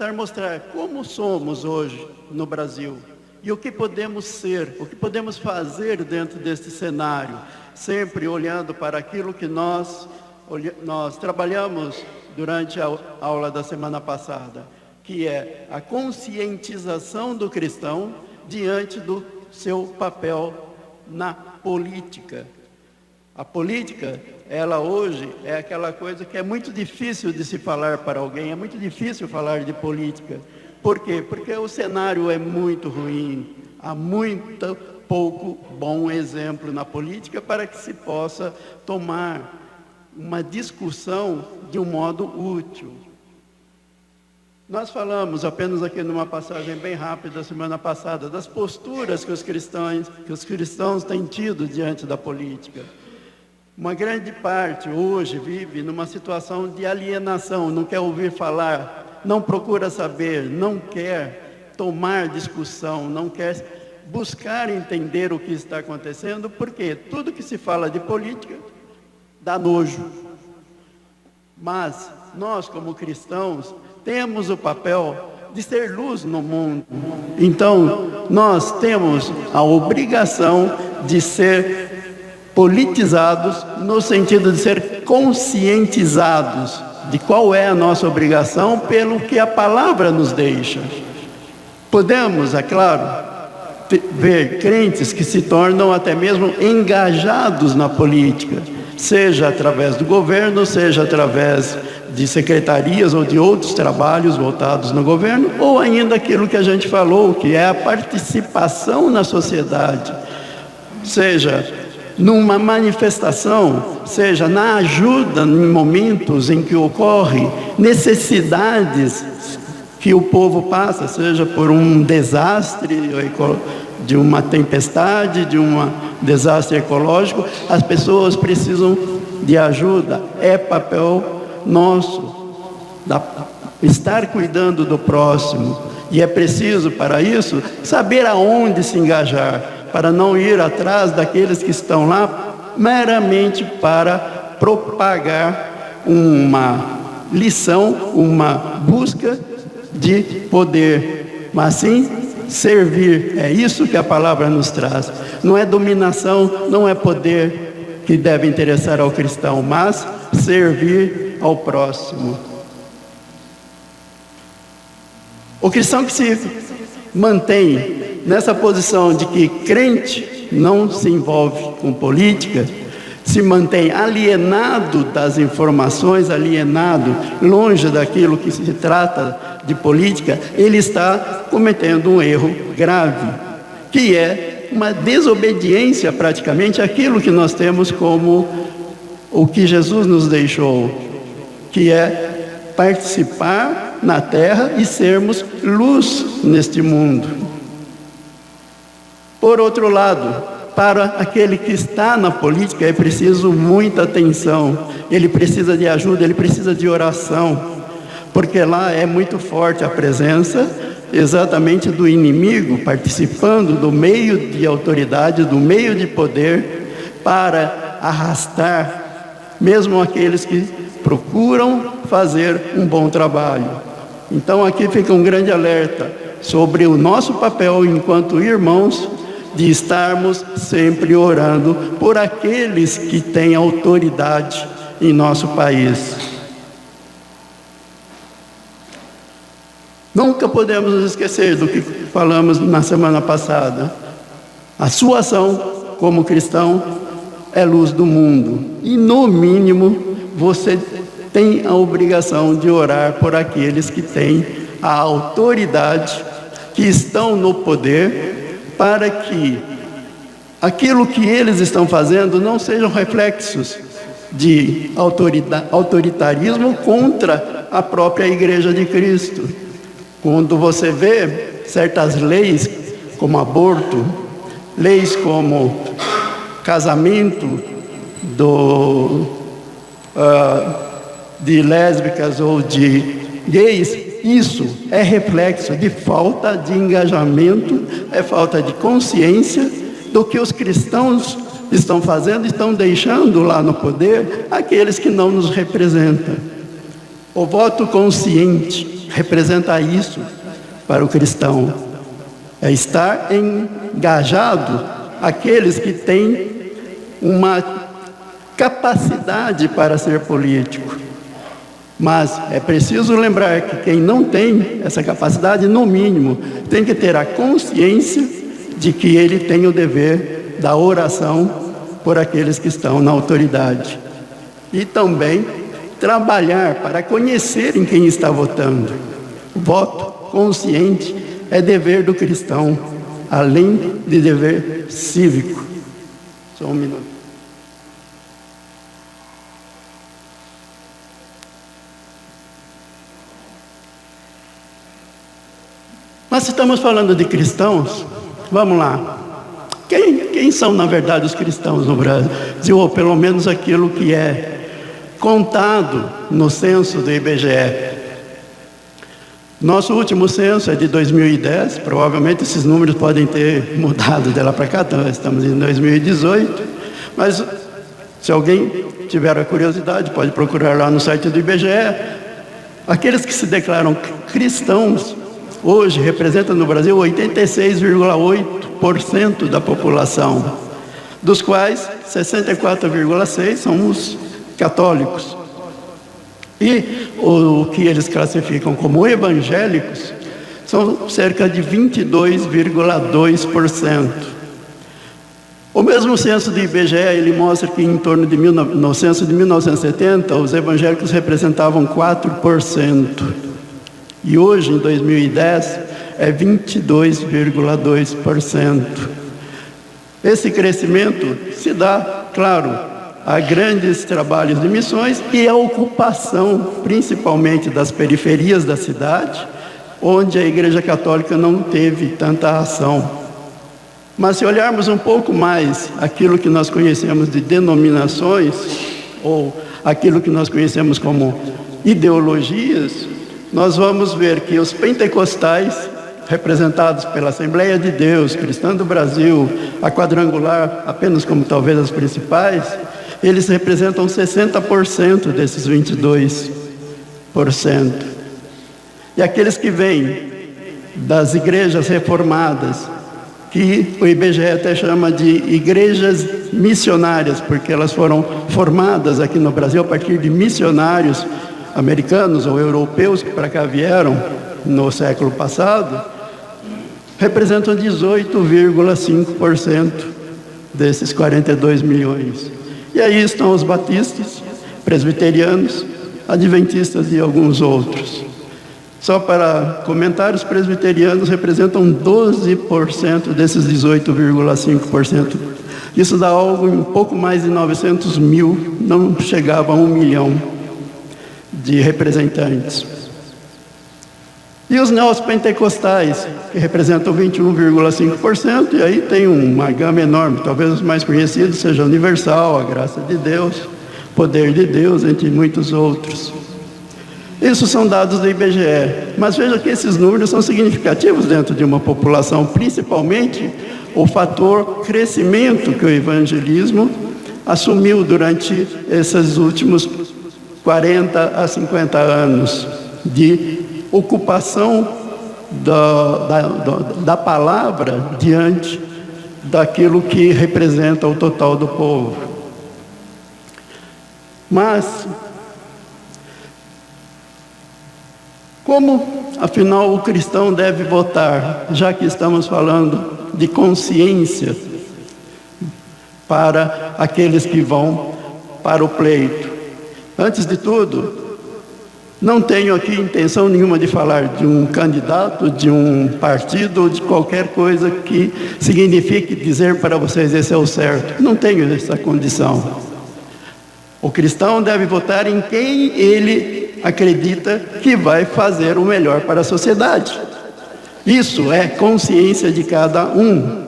tentar mostrar como somos hoje no Brasil e o que podemos ser, o que podemos fazer dentro deste cenário, sempre olhando para aquilo que nós trabalhamos durante a aula da semana passada, que é a conscientização do cristão diante do seu papel na política. A política, ela hoje é aquela coisa que é muito difícil de se falar para alguém, é muito difícil falar de política. Por quê? Porque o cenário é muito ruim, há muito pouco bom exemplo na política para que se possa tomar uma discussão de um modo útil. Nós falamos apenas aqui numa passagem bem rápida semana passada das posturas que os cristãos têm tido diante da política. Uma grande parte hoje vive numa situação de alienação, não quer ouvir falar, não procura saber, não quer tomar discussão, não quer buscar entender o que está acontecendo, porque tudo que se fala de política dá nojo. Mas nós, como cristãos, temos o papel de ser luz no mundo. Então, nós temos a obrigação de ser politizados, no sentido de ser conscientizados de qual é a nossa obrigação pelo que a palavra nos deixa. Podemos, é claro, ver crentes que se tornam até mesmo engajados na política, seja através do governo, seja através de secretarias ou de outros trabalhos voltados no governo, ou ainda aquilo que a gente falou, que é a participação na sociedade, seja numa manifestação, seja na ajuda em momentos em que ocorre necessidades que o povo passa, seja por um desastre, de uma tempestade, de um desastre ecológico, as pessoas precisam de ajuda. É papel nosso estar cuidando do próximo, e é preciso para isso saber aonde se engajar, para não ir atrás daqueles que estão lá meramente para propagar uma lição, uma busca de poder, mas sim servir. É isso que a palavra nos traz. Não é dominação, não é poder que deve interessar ao cristão, mas servir ao próximo. O cristão que se mantém nessa posição de que crente não se envolve com política, se mantém alienado das informações, alienado, longe daquilo que se trata de política, ele está cometendo um erro grave, que é uma desobediência praticamente àquilo que nós temos como o que Jesus nos deixou, que é participar na terra e sermos luz neste mundo. Por outro lado, para aquele que está na política é preciso muita atenção, ele precisa de ajuda, ele precisa de oração, porque lá é muito forte a presença exatamente do inimigo participando do meio de autoridade, do meio de poder, para arrastar mesmo aqueles que procuram fazer um bom trabalho. Então aqui fica um grande alerta sobre o nosso papel enquanto irmãos, de estarmos sempre orando por aqueles que têm autoridade em nosso país. Nunca podemos nos esquecer do que falamos na semana passada. A sua ação como cristão é luz do mundo. E no mínimo, você tem a obrigação de orar por aqueles que têm a autoridade, que estão no poder, para que aquilo que eles estão fazendo não sejam reflexos de autoritarismo contra a própria Igreja de Cristo. Quando você vê certas leis, como aborto, leis como casamento de lésbicas ou de gays, isso é reflexo de falta de engajamento, é falta de consciência do que os cristãos estão fazendo, estão deixando lá no poder aqueles que não nos representam. O voto consciente representa isso para o cristão. É estar engajado aqueles que têm uma capacidade para ser político. Mas é preciso lembrar que quem não tem essa capacidade, no mínimo, tem que ter a consciência de que ele tem o dever da oração por aqueles que estão na autoridade. E também trabalhar para conhecer em quem está votando. O voto consciente é dever do cristão, além de dever cívico. Só um minuto. Mas se estamos falando de cristãos, vamos lá. Quem são, na verdade, os cristãos no Brasil? Ou pelo menos aquilo que é contado no censo do IBGE. Nosso último censo é de 2010, provavelmente esses números podem ter mudado de lá para cá, então estamos em 2018, mas se alguém tiver a curiosidade, pode procurar lá no site do IBGE. Aqueles que se declaram cristãos, hoje representam no Brasil 86,8% da população, dos quais 64,6% são os católicos. E o que eles classificam como evangélicos são cerca de 22,2%. O mesmo censo do IBGE, ele mostra que em torno de no censo de 1970, os evangélicos representavam 4%. E hoje, em 2010, é 22,2%. Esse crescimento se dá, claro, a grandes trabalhos de missões e a ocupação, principalmente das periferias da cidade, onde a Igreja Católica não teve tanta ação. Mas se olharmos um pouco mais aquilo que nós conhecemos de denominações, ou aquilo que nós conhecemos como ideologias, nós vamos ver que os pentecostais, representados pela Assembleia de Deus, Cristã do Brasil, a Quadrangular, apenas como talvez as principais, eles representam 60% desses 22%. E aqueles que vêm das igrejas reformadas, que o IBGE até chama de igrejas missionárias, porque elas foram formadas aqui no Brasil a partir de missionários americanos ou europeus que para cá vieram no século passado, representam 18,5% desses 42 milhões. E aí estão os batistas, presbiterianos, adventistas e alguns outros. Só para comentar, os presbiterianos representam 12% desses 18,5%. Isso dá algo em pouco mais de 900 mil, não chegava a 1 milhão de representantes. E os neopentecostais, que representam 21,5%, e aí tem uma gama enorme, talvez os mais conhecidos seja Universal, a Graça de Deus, Poder de Deus, entre muitos outros. Isso são dados do IBGE, mas veja que esses números são significativos dentro de uma população, principalmente o fator crescimento que o evangelismo assumiu durante esses últimos 40 a 50 anos de ocupação da palavra diante daquilo que representa o total do povo. Mas, como, afinal, o cristão deve votar, já que estamos falando de consciência para aqueles que vão para o pleito? Antes de tudo, não tenho aqui intenção nenhuma de falar de um candidato, de um partido ou de qualquer coisa que signifique dizer para vocês esse é o certo. Não tenho essa condição. O cristão deve votar em quem ele acredita que vai fazer o melhor para a sociedade. Isso é consciência de cada um.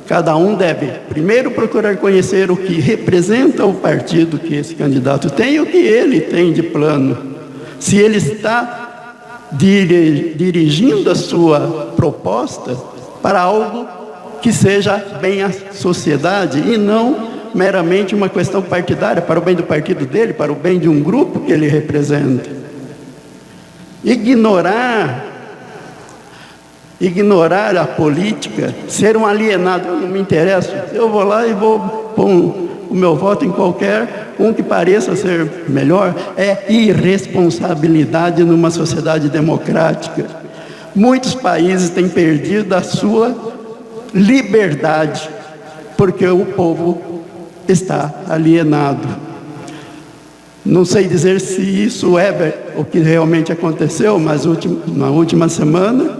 Cada um deve primeiro procurar conhecer o que representa o partido que esse candidato tem e o que ele tem de plano. Se ele está dirigindo a sua proposta para algo que seja bem a sociedade e não meramente uma questão partidária, para o bem do partido dele, para o bem de um grupo que ele representa. ignorar a política, ser um alienado. Eu não me interesso, eu vou lá e vou pôr o meu voto em qualquer um que pareça ser melhor. É irresponsabilidade numa sociedade democrática. Muitos países têm perdido a sua liberdade, porque o povo está alienado. Não sei dizer se isso é o que realmente aconteceu, mas na última semana,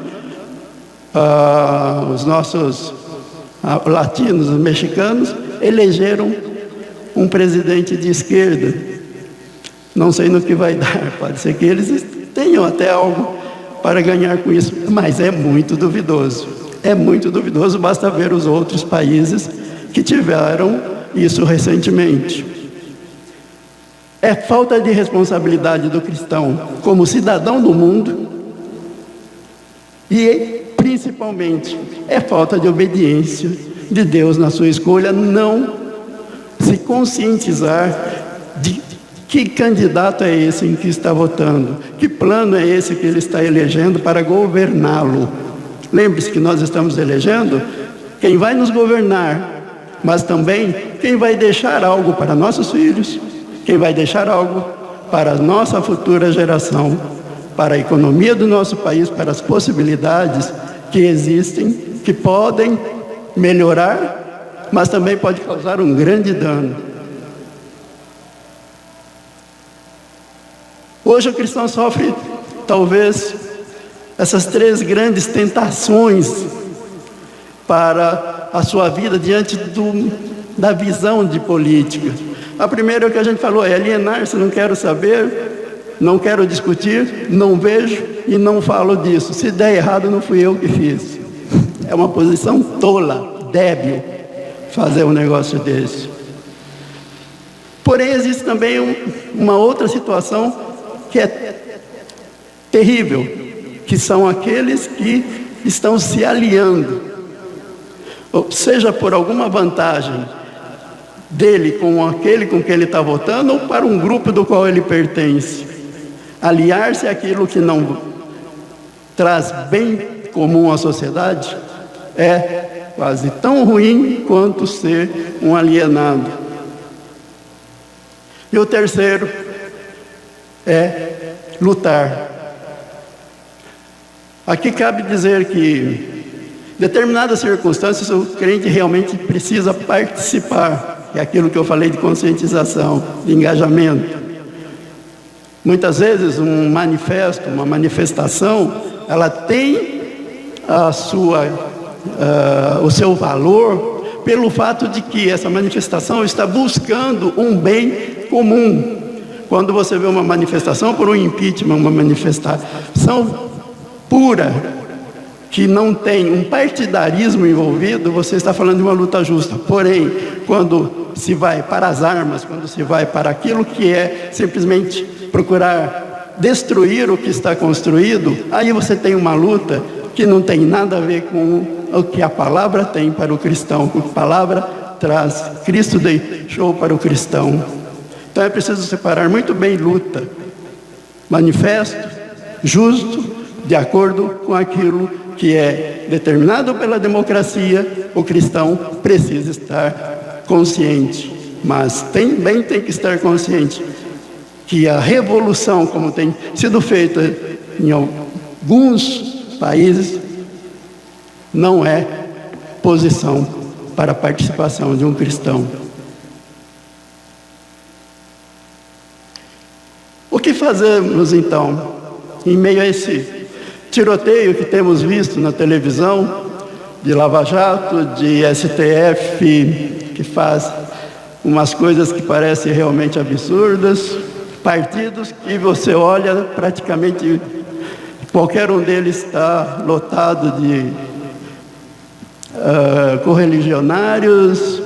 os nossos latinos, os mexicanos, elegeram um presidente de esquerda. Não sei no que vai dar, pode ser que eles tenham até algo para ganhar com isso, mas é muito duvidoso. É muito duvidoso, basta ver os outros países que tiveram isso recentemente. É falta de responsabilidade do cristão como cidadão do mundo e, principalmente, é falta de obediência de Deus na sua escolha, não se conscientizar de que candidato é esse em que está votando, que plano é esse que ele está elegendo para governá-lo. Lembre-se que nós estamos elegendo quem vai nos governar, mas também quem vai deixar algo para nossos filhos, quem vai deixar algo para a nossa futura geração, para a economia do nosso país, para as possibilidades que existem, que podem melhorar, mas também pode causar um grande dano. Hoje o cristão sofre, talvez, essas 3 grandes tentações para a sua vida diante da visão de política. A primeira é o que a gente falou, é alienar-se, não quero saber, não quero discutir, não vejo e não falo disso. Se der errado, não fui eu que fiz. É uma posição tola, débil, fazer um negócio desse. Porém, existe também uma outra situação que é terrível, que são aqueles que estão se aliando, seja por alguma vantagem dele com aquele com que ele está votando, ou para um grupo do qual ele pertence. Aliar-se àquilo que não traz bem comum à sociedade é quase tão ruim quanto ser um alienado. E o terceiro é lutar. Aqui cabe dizer que, em determinadas circunstâncias, o crente realmente precisa participar. É aquilo que eu falei de conscientização, de engajamento. Muitas vezes um manifesto, uma manifestação, ela tem o seu valor pelo fato de que essa manifestação está buscando um bem comum. Quando você vê uma manifestação por um impeachment, uma manifestação pura, que não tem um partidarismo envolvido, você está falando de uma luta justa. Porém, quando se vai para as armas, quando se vai para aquilo que é simplesmente procurar destruir o que está construído, aí você tem uma luta que não tem nada a ver com o que a palavra tem para o cristão, o que a palavra traz, Cristo deixou para o cristão. Então é preciso separar muito bem luta, manifesto, justo, de acordo com aquilo que é determinado pela democracia. O cristão precisa estar consciente, mas também tem que estar consciente que a revolução, como tem sido feita em alguns países, não é posição para a participação de um cristão. O que fazemos então em meio a esse tiroteio que temos visto na televisão, de Lava Jato, de STF, que faz umas coisas que parecem realmente absurdas, partidos que você olha, praticamente qualquer um deles está lotado de correligionários,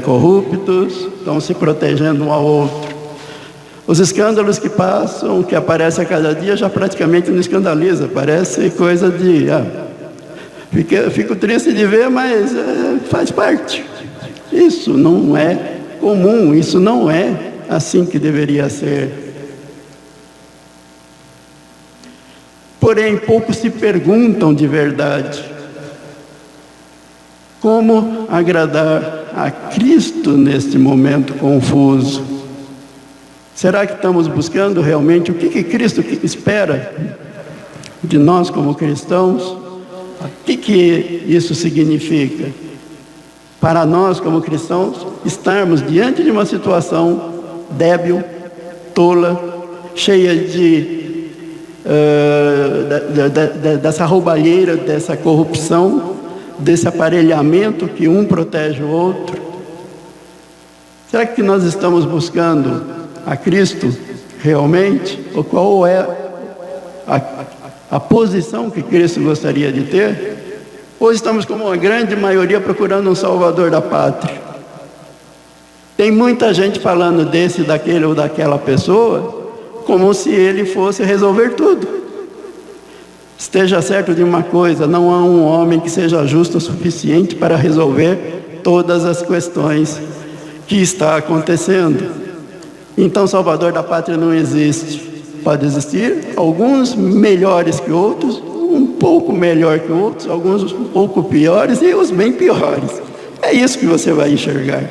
corruptos, estão se protegendo um ao outro. Os escândalos que passam, que aparecem a cada dia, já praticamente não escandaliza, parece coisa de... fico triste de ver, mas faz parte. Isso não é comum, isso não é assim que deveria ser. porém poucos se perguntam de verdade como agradar a Cristo neste momento confuso. Será que estamos buscando realmente o que Cristo espera de nós como cristãos? O que isso significa? Para nós como cristãos, estarmos diante de uma situação débil, tola, cheia dessa roubalheira, dessa corrupção, desse aparelhamento que um protege o outro. Será que nós estamos buscando a Cristo realmente? Ou qual é a posição que Cristo gostaria de ter? Ou estamos, como uma grande maioria, procurando um salvador da pátria? Tem muita gente falando desse, daquele ou daquela pessoa, como se ele fosse resolver tudo. Esteja certo de uma coisa: não há um homem que seja justo o suficiente para resolver todas as questões que está acontecendo. Então, salvador da pátria não existe. Pode existir alguns melhores que outros, um pouco melhor que outros, alguns um pouco piores e os bem piores. É isso que você vai enxergar.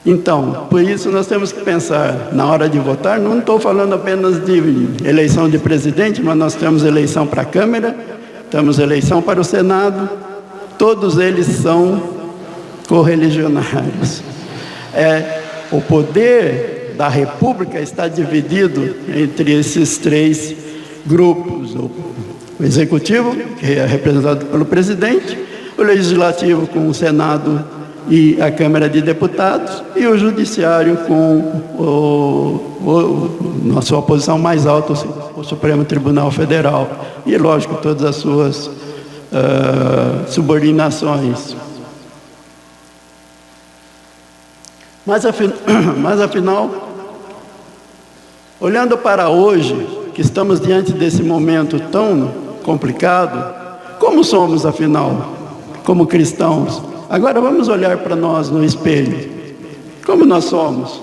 Então, por isso nós temos que pensar, na hora de votar, não estou falando apenas de eleição de presidente, mas nós temos eleição para a Câmara, temos eleição para o Senado, todos eles são correligionários. O poder da República está dividido entre esses três grupos: o Executivo, que é representado pelo presidente, o Legislativo com o Senado e a Câmara de Deputados, e o Judiciário com na sua posição mais alta, o Supremo Tribunal Federal, e lógico, todas as suas subordinações. Mas afinal, olhando para hoje, que estamos diante desse momento tão complicado, como somos afinal, como cristãos? Agora vamos olhar para nós no espelho, como nós somos,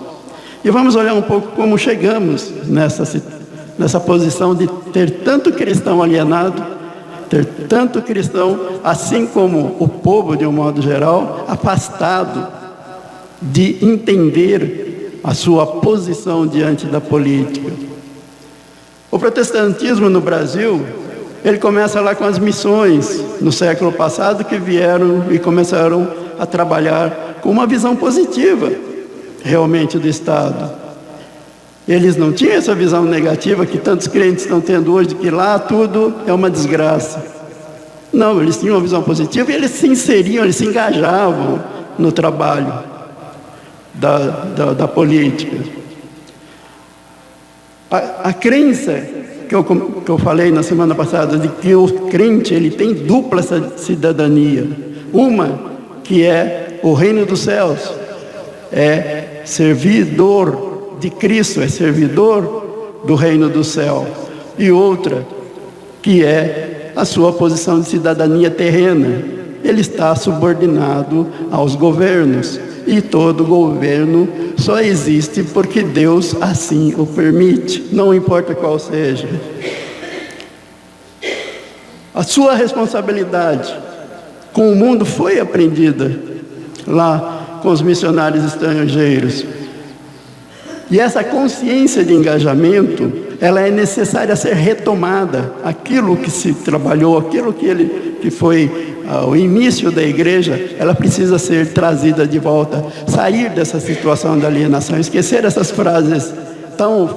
e vamos olhar um pouco como chegamos nessa posição de ter tanto cristão alienado, ter tanto cristão, assim como o povo de um modo geral, afastado de entender a sua posição diante da política. O protestantismo no Brasil, ele começa lá com as missões, no século passado, que vieram e começaram a trabalhar com uma visão positiva, realmente, do Estado. Eles não tinham essa visão negativa que tantos crentes estão tendo hoje, de que lá tudo é uma desgraça. Não, eles tinham uma visão positiva e eles se inseriam, eles se engajavam no trabalho da política. A crença que eu falei na semana passada, de que o crente ele tem dupla cidadania. Uma que é o reino dos céus, é servidor de Cristo, é servidor do reino do céu. E outra que é a sua posição de cidadania terrena. Ele está subordinado aos governos. E todo governo só existe porque Deus assim o permite, não importa qual seja. A sua responsabilidade com o mundo foi aprendida lá com os missionários estrangeiros. E essa consciência de engajamento, ela é necessária ser retomada. Aquilo que se trabalhou, aquilo que foi o início da igreja, ela precisa ser trazida de volta, sair dessa situação da alienação, esquecer essas frases tão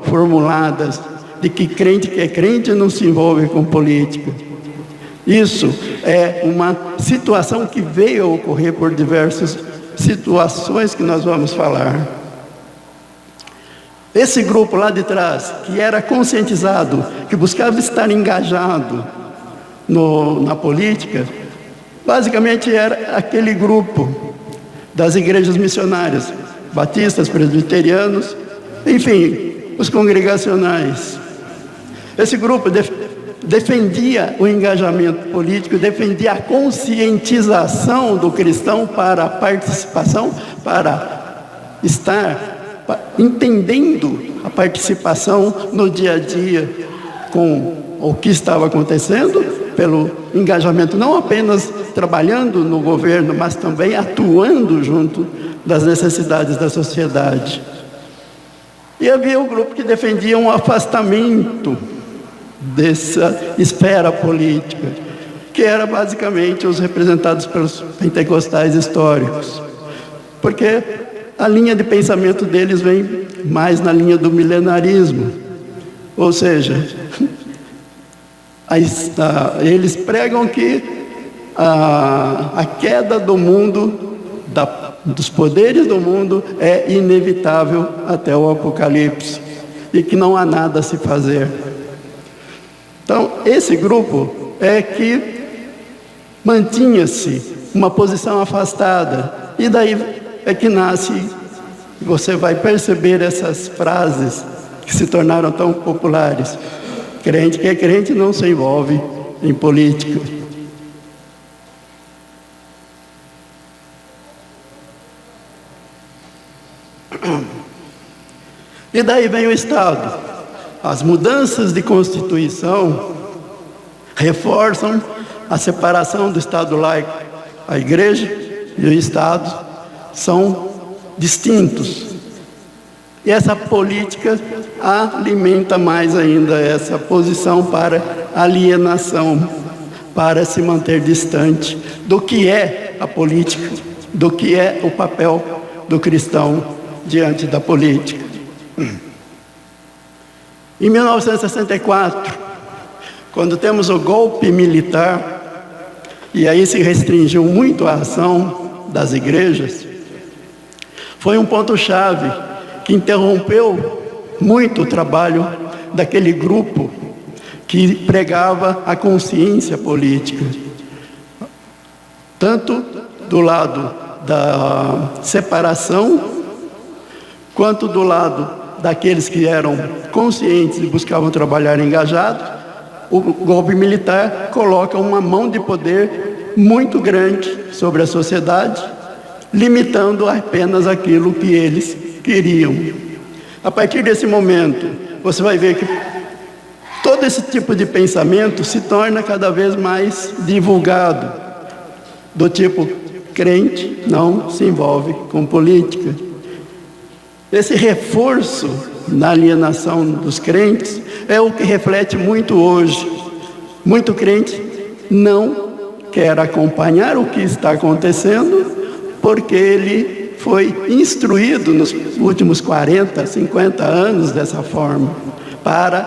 formuladas de que crente que é crente não se envolve com política. Isso é uma situação que veio a ocorrer por diversas situações que nós vamos falar. Esse grupo lá de trás, que era conscientizado, que buscava estar engajado na política, basicamente era aquele grupo das igrejas missionárias, batistas, presbiterianos, enfim, os congregacionais. Esse grupo defendia o engajamento político, defendia a conscientização do cristão para a participação, para estar entendendo a participação no dia a dia com o que estava acontecendo, pelo engajamento não apenas trabalhando no governo, mas também atuando junto das necessidades da sociedade. E havia o grupo que defendia um afastamento dessa esfera política, que era basicamente os representados pelos pentecostais históricos, porque a linha de pensamento deles vem mais na linha do milenarismo, ou seja, eles pregam que a queda do mundo, dos poderes do mundo, é inevitável até o Apocalipse, e que não há nada a se fazer. Então, esse grupo é que mantinha-se uma posição afastada, e daí é que nasce, você vai perceber essas frases que se tornaram tão populares. Crente que é crente não se envolve em política. E daí vem o Estado. As mudanças de Constituição reforçam a separação do Estado laico. A Igreja e o Estado são distintos. E essa política alimenta mais ainda essa posição para alienação, para se manter distante do que é a política, do que é o papel do cristão diante da política. Em 1964, quando temos o golpe militar, e aí se restringiu muito a ação das igrejas, foi um ponto-chave que interrompeu muito o trabalho daquele grupo que pregava a consciência política, tanto do lado da separação, quanto do lado daqueles que eram conscientes e buscavam trabalhar engajados. O golpe militar coloca uma mão de poder muito grande sobre a sociedade, limitando apenas aquilo que eles queriam. A partir desse momento, você vai ver que todo esse tipo de pensamento se torna cada vez mais divulgado, do tipo, crente não se envolve com política. Esse reforço na alienação dos crentes é o que reflete muito hoje. Muito crente não quer acompanhar o que está acontecendo, porque ele foi instruído nos últimos 40, 50 anos dessa forma, para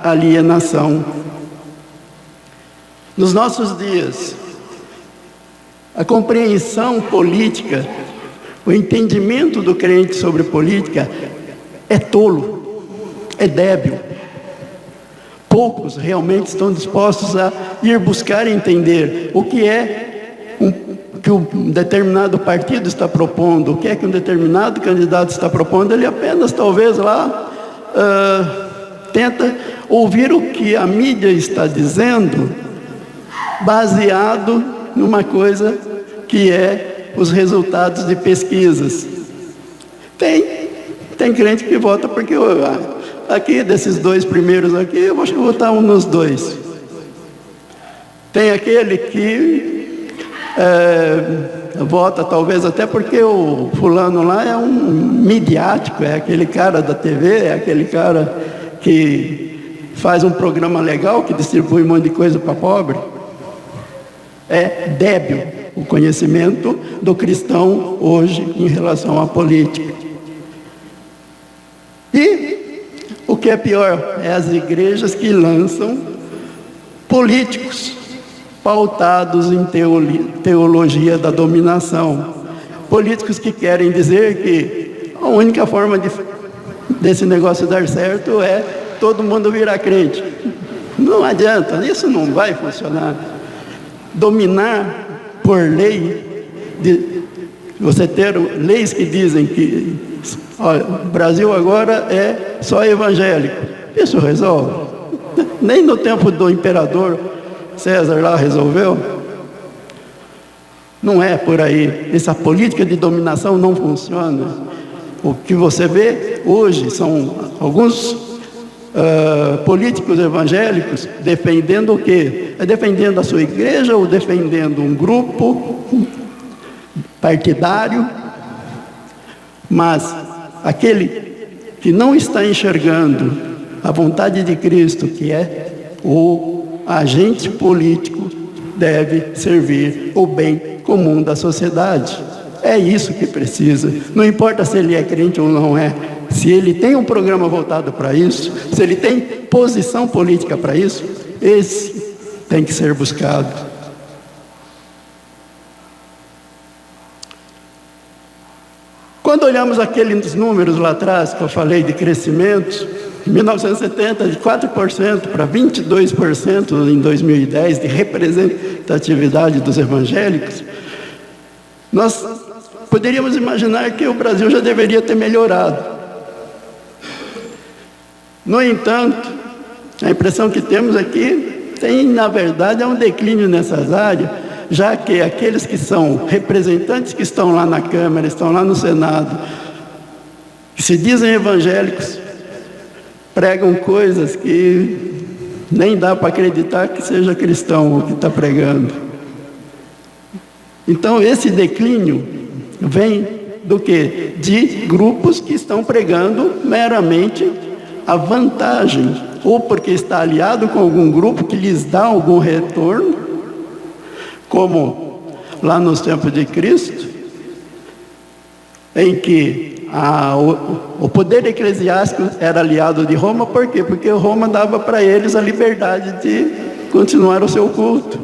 a alienação. Nos nossos dias, a compreensão política, o entendimento do crente sobre política é tolo, é débil. Poucos realmente estão dispostos a ir buscar entender o que é que um determinado partido está propondo, o que é que um determinado candidato está propondo. Ele apenas, talvez lá, tenta ouvir o que a mídia está dizendo, baseado numa coisa que é os resultados de pesquisas. Tem crente que vota porque aqui desses dois primeiros aqui, eu vou votar um nos dois. Tem aquele que vota talvez até porque o fulano lá é um midiático, é aquele cara da TV, é aquele cara que faz um programa legal, que distribui um monte de coisa para pobre. É débil o conhecimento do cristão hoje em relação à política. E o que é pior é as igrejas que lançam políticos pautados em teologia da dominação. Políticos que querem dizer que a única forma desse negócio dar certo é todo mundo virar crente. Não adianta, isso não vai funcionar. Dominar por lei, você ter leis que dizem que olha, o Brasil agora é só evangélico, isso resolve? Nem no tempo do imperador César lá resolveu. Não é por aí. Essa política de dominação não funciona. O que você vê hoje são alguns políticos evangélicos defendendo o quê? É defendendo a sua igreja ou defendendo um grupo partidário, mas aquele que não está enxergando a vontade de Cristo, que é o agente político, deve servir o bem comum da sociedade. É isso que precisa. Não importa se ele é crente ou não é. Se ele tem um programa voltado para isso, se ele tem posição política para isso, esse tem que ser buscado. Quando olhamos aqueles números lá atrás, que eu falei de crescimento, em 1970, de 4% para 22% em 2010, de representatividade dos evangélicos, nós poderíamos imaginar que o Brasil já deveria ter melhorado. No entanto, a impressão que temos aqui tem, na verdade, um declínio nessas áreas, já que aqueles que são representantes que estão lá na Câmara, estão lá no Senado, que se dizem evangélicos, pregam coisas que nem dá para acreditar que seja cristão o que está pregando. Então, esse declínio vem do quê? De grupos que estão pregando meramente a vantagem, ou porque está aliado com algum grupo que lhes dá algum retorno, como lá nos tempos de Cristo, em que o poder eclesiástico era aliado de Roma. Por quê? Porque Roma dava para eles a liberdade de continuar o seu culto.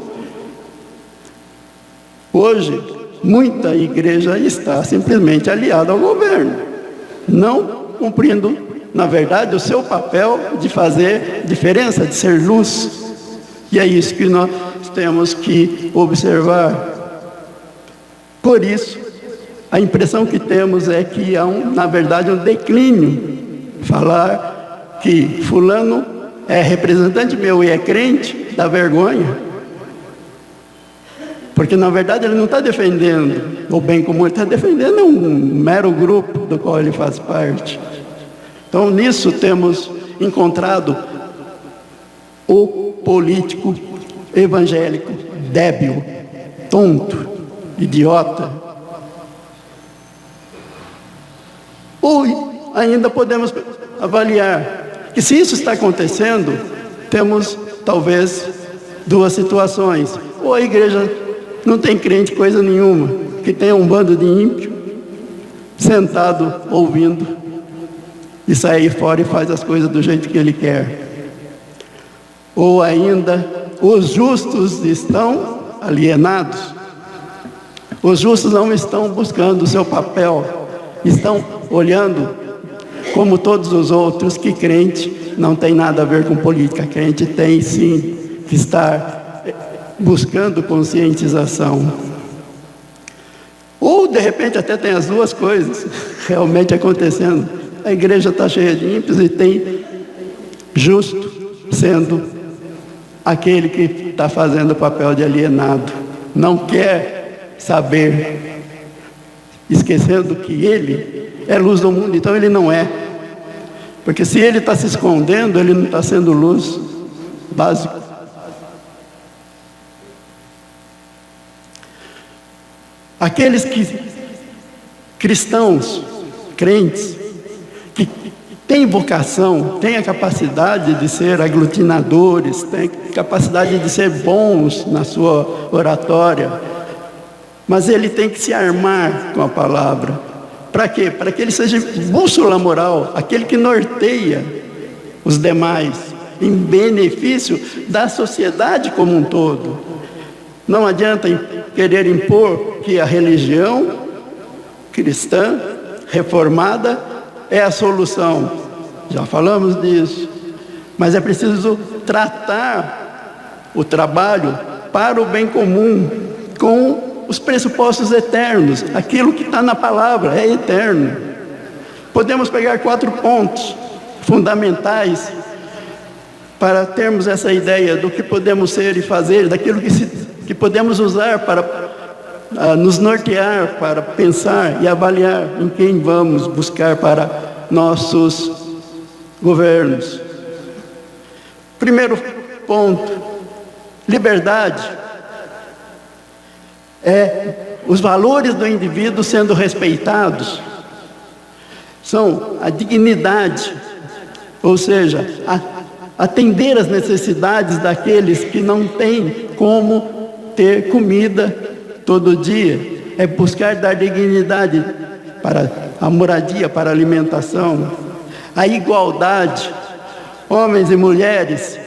Hoje, muita igreja está simplesmente aliada ao governo, não cumprindo, na verdade, o seu papel de fazer diferença, de ser luz. E é isso que nós temos que observar. Por isso, a impressão que temos é que há, na verdade, um declínio. Falar que fulano é representante meu e é crente, dá vergonha. Porque, na verdade, ele não está defendendo o bem comum, ele está defendendo um mero grupo do qual ele faz parte. Então, nisso temos encontrado o político evangélico débil, tonto, idiota. Ou ainda podemos avaliar que, se isso está acontecendo, temos talvez duas situações. Ou a igreja não tem crente coisa nenhuma, que tem um bando de ímpio sentado ouvindo e sai fora e faz as coisas do jeito que ele quer. Ou ainda, os justos estão alienados. Os justos não estão buscando o seu papel, estão olhando como todos os outros que crente não tem nada a ver com política. Crente tem sim que estar buscando conscientização. Ou de repente até tem as duas coisas realmente acontecendo. A igreja está cheia de ímpios e tem justo sendo aquele que está fazendo o papel de alienado. Não quer saber, esquecendo que ele é luz do mundo, então ele não é. Porque se ele está se escondendo, ele não está sendo luz. Básico. Aqueles cristãos, crentes, que têm vocação, têm a capacidade de ser aglutinadores, têm capacidade de ser bons na sua oratória, mas ele tem que se armar com a palavra. Para quê? Para que ele seja bússola moral, aquele que norteia os demais, em benefício da sociedade como um todo. Não adianta querer impor que a religião cristã, reformada, é a solução. Já falamos disso. Mas é preciso tratar o trabalho para o bem comum, com os pressupostos eternos. Aquilo que está na palavra é eterno. Podemos pegar 4 pontos fundamentais para termos essa ideia do que podemos ser e fazer, daquilo que podemos usar para nos nortear, para pensar e avaliar em quem vamos buscar para nossos governos. Primeiro ponto, liberdade. Os valores do indivíduo sendo respeitados. São a dignidade, ou seja, atender às necessidades daqueles que não têm como ter comida todo dia. É buscar dar dignidade para a moradia, para a alimentação. A igualdade, homens e mulheres,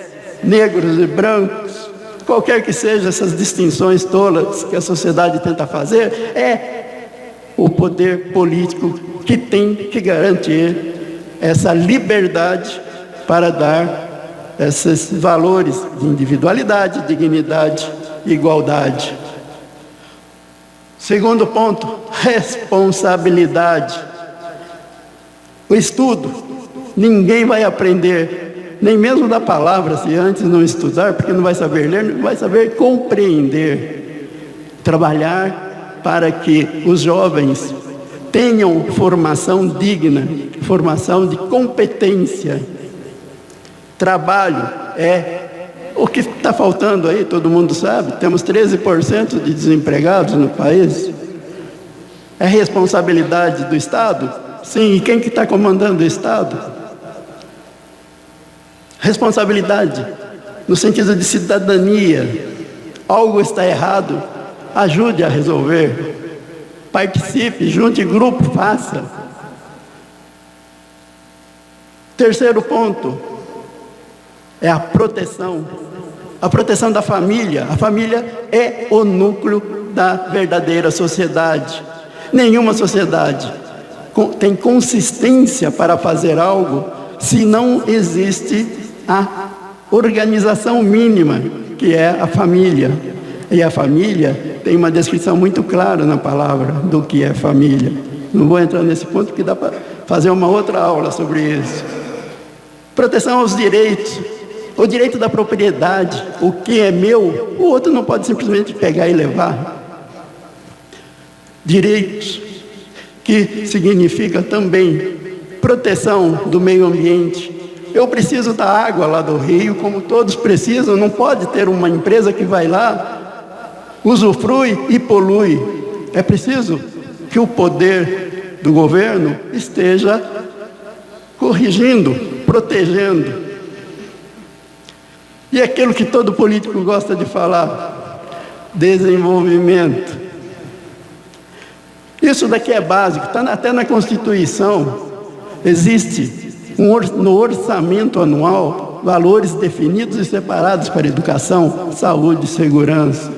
negros e brancos, qualquer que sejam essas distinções tolas que a sociedade tenta fazer, é o poder político que tem que garantir essa liberdade para dar esses valores de individualidade, dignidade e igualdade. Segundo ponto, responsabilidade. O estudo, ninguém vai aprender, nem mesmo da palavra, se antes não estudar, porque não vai saber ler, não vai saber compreender. Trabalhar para que os jovens tenham formação digna, formação de competência. Trabalho é o que está faltando aí, todo mundo sabe, temos 13% de desempregados no país. É responsabilidade do Estado? Sim, e quem que está comandando o Estado? Responsabilidade, no sentido de cidadania. Algo está errado, ajude a resolver. Participe, junte grupo, faça. Terceiro ponto é a proteção. A proteção da família. A família é o núcleo da verdadeira sociedade. Nenhuma sociedade tem consistência para fazer algo se não existe a organização mínima, que é a família. E a família tem uma descrição muito clara na palavra do que é família. Não vou entrar nesse ponto, porque dá para fazer uma outra aula sobre isso. Proteção aos direitos. O direito da propriedade, o que é meu, o outro não pode simplesmente pegar e levar. Direitos, que significa também proteção do meio ambiente. Eu preciso da água lá do rio, como todos precisam, não pode ter uma empresa que vai lá, usufrui e polui. É preciso que o poder do governo esteja corrigindo, protegendo. E aquilo que todo político gosta de falar, desenvolvimento. Isso daqui é básico, está até na Constituição. Existe no orçamento anual valores definidos e separados para educação, saúde e segurança.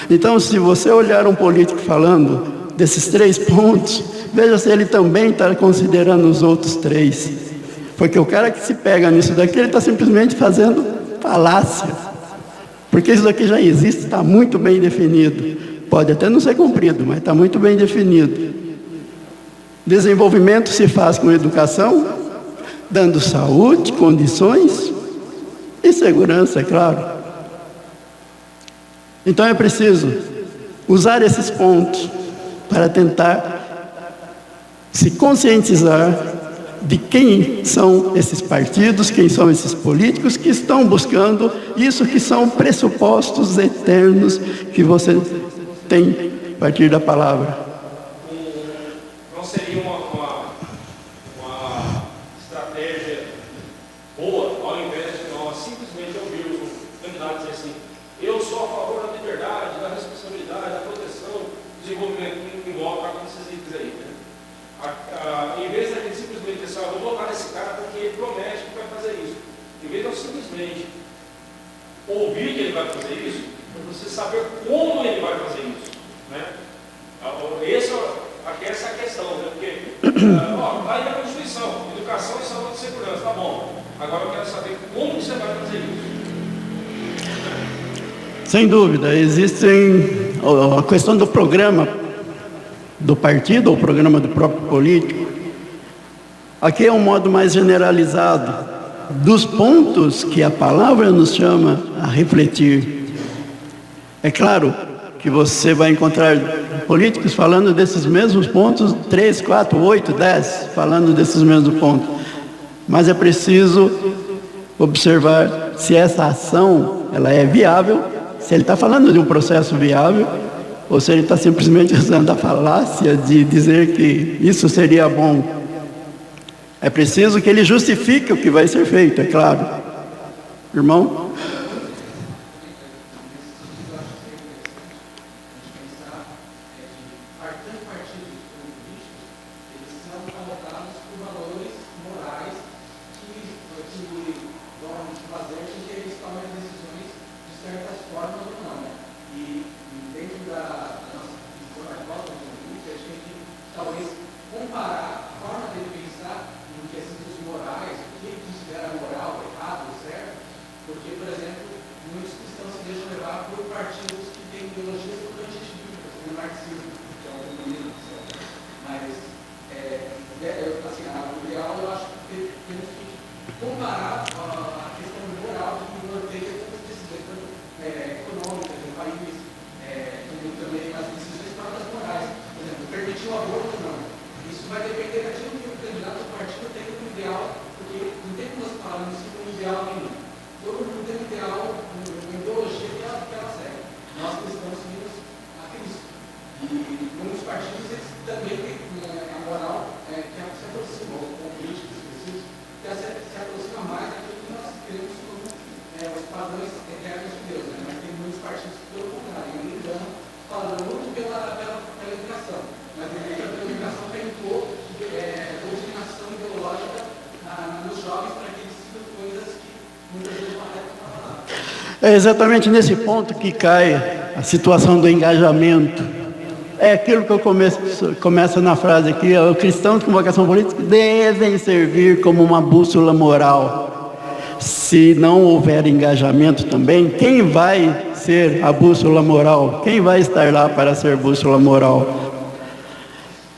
Então, se você olhar um político falando desses 3 pontos, veja se ele também está considerando os outros 3. Porque o cara que se pega nisso daqui, ele está simplesmente fazendo falácia. Porque isso daqui já existe, está muito bem definido. Pode até não ser cumprido, mas está muito bem definido. Desenvolvimento se faz com educação, dando saúde, condições e segurança, é claro. Então é preciso usar esses pontos para tentar se conscientizar de quem são esses partidos, quem são esses políticos que estão buscando isso, que são pressupostos eternos que você tem a partir da palavra. Não seria uma estratégia boa, ao invés de nós simplesmente ouvirmos o candidato dizer assim: eu sou a favor da liberdade, da responsabilidade, da proteção, do desenvolvimento, igual para vocês aí, né? Em vez de a gente simplesmente dizer assim: eu vou votar nesse cara porque ele promete que vai fazer isso, em vez de eu simplesmente ouvir que ele vai fazer isso, para você saber como ele vai fazer isso, né? Essa é a questão, né? Porque está aí na Constituição, educação e saúde e segurança, tá bom. Agora eu quero saber como você vai fazer isso. Sem dúvida, existem a questão do programa do partido, ou programa do próprio político. Aqui é um modo mais generalizado, dos pontos que a palavra nos chama a refletir. É claro que você vai encontrar políticos falando desses mesmos pontos, 3, 4, 8, 10, falando desses mesmos pontos. Mas é preciso observar se essa ação ela é viável, se ele está falando de um processo viável, ou se ele está simplesmente usando a falácia de dizer que isso seria bom. É preciso que ele justifique o que vai ser feito, é claro. Irmão? É exatamente nesse ponto que cai a situação do engajamento. É aquilo que eu começo na frase aqui: os cristãos com vocação política devem servir como uma bússola moral. Se não houver engajamento também, quem vai ser a bússola moral? Quem vai estar lá para ser bússola moral?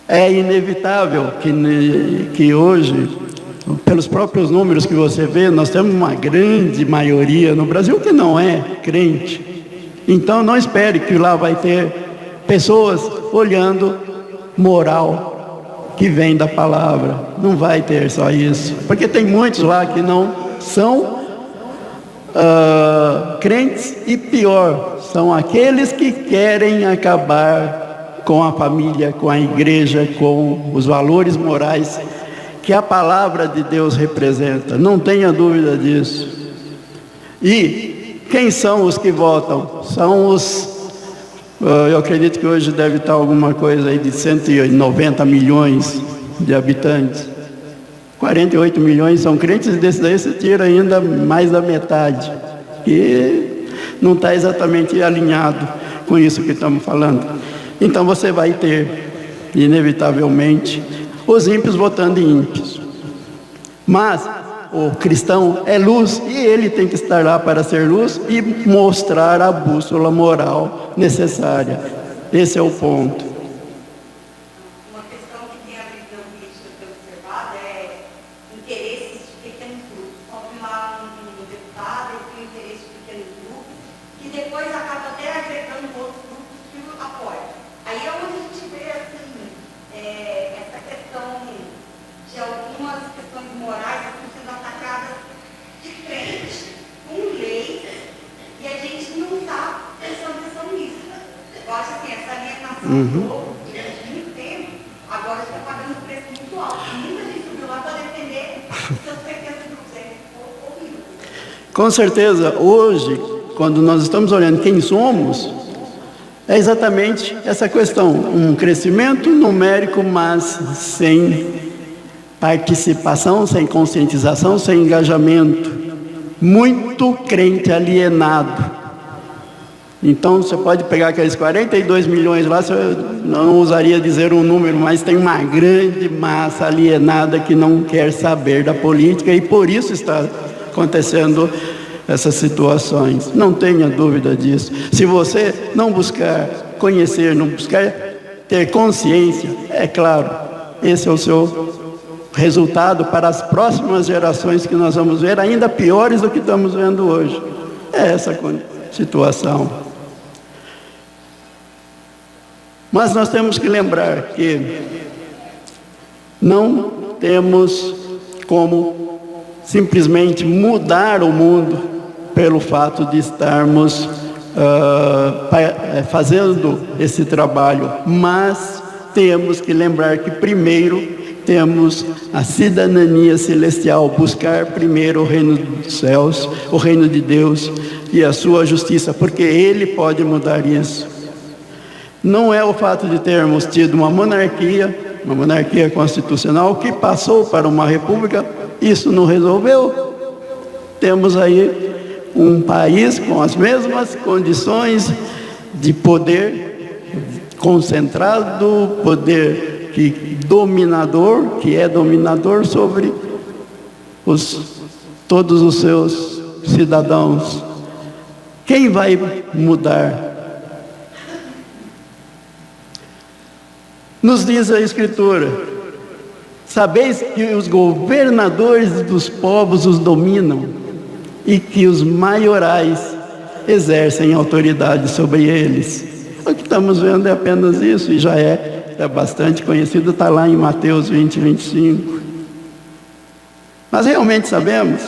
É inevitável que hoje, pelos próprios números que você vê, nós temos uma grande maioria no Brasil que não é crente. Então não espere que lá vai ter pessoas olhando moral que vem da palavra. Não vai ter só isso, porque tem muitos lá que não são crentes, e pior, são aqueles que querem acabar com a família, com a igreja, com os valores morais que a palavra de Deus representa. Não tenha dúvida disso. E quem são os que votam? São os... eu acredito que hoje deve estar alguma coisa aí de 190 milhões de habitantes. 48 milhões são crentes, e desses daí você tira ainda mais da metade. E não está exatamente alinhado com isso que estamos falando. Então você vai ter, inevitavelmente, os ímpios votando em ímpios. Mas o cristão é luz, e ele tem que estar lá para ser luz e mostrar a bússola moral necessária. Esse é o ponto. Uma questão que tem a visão política que é observada é interesses de pequenos grupos. Sobe lá um deputado e tem interesse de pequenos grupos, que depois acaba até agregando outros grupos que o apoiam. Aí é onde a gente vê assim, essa questão de algumas questões morais sendo atacadas de frente, com leis, e a gente não está prestando atenção nisso. Eu acho assim, essa alienação durante muito tempo, agora está pagando um preço muito alto. Muita gente subiu lá para defender os seus pequenos grupos. É horrível. Com certeza, hoje, quando nós estamos olhando quem somos, é exatamente essa questão: um crescimento numérico, mas sem participação, sem conscientização, sem engajamento. Muito crente alienado. Então você pode pegar aqueles 42 milhões lá, eu não usaria dizer um número, mas tem uma grande massa alienada que não quer saber da política, e por isso está acontecendo essas situações. Não tenha dúvida disso. Se você não buscar conhecer, não buscar ter consciência, é claro, esse é o seu resultado para as próximas gerações que nós vamos ver ainda piores do que estamos vendo hoje. É essa situação. Mas nós temos que lembrar que não temos como simplesmente mudar o mundo pelo fato de estarmos fazendo esse trabalho, mas temos que lembrar que primeiro temos a cidadania celestial, buscar primeiro o reino dos céus, o reino de Deus e a sua justiça, porque Ele pode mudar isso. Não é o fato de termos tido uma monarquia constitucional que passou para uma república, isso não resolveu. Temos aí um país com as mesmas condições de poder concentrado, poder dominador, que é dominador sobre todos os seus cidadãos. Quem vai mudar? Nos diz a Escritura: sabeis que os governadores dos povos os dominam e que os maiorais exercem autoridade sobre eles. O que estamos vendo é apenas isso, e já é bastante conhecido, está lá em Mateus 20, 25. Mas realmente sabemos?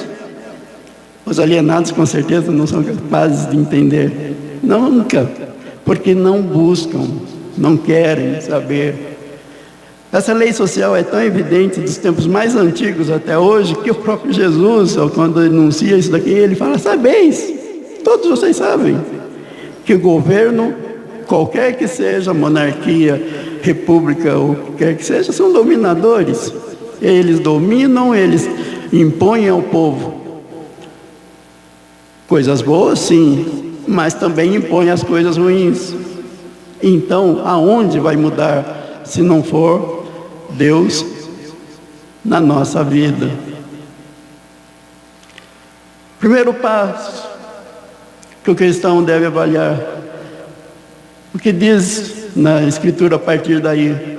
Os alienados com certeza não são capazes de entender. Nunca, porque não buscam, não querem saber. Essa lei social é tão evidente dos tempos mais antigos até hoje, que o próprio Jesus, quando enuncia isso daqui, ele fala: sabeis, todos vocês sabem, que o governo, qualquer que seja, monarquia, república, ou o que quer que seja, são dominadores. Eles dominam, eles impõem ao povo coisas boas, sim, mas também impõem as coisas ruins. Então, aonde vai mudar se não for Deus na nossa vida? Primeiro passo que o cristão deve avaliar: o que diz na Escritura a partir daí?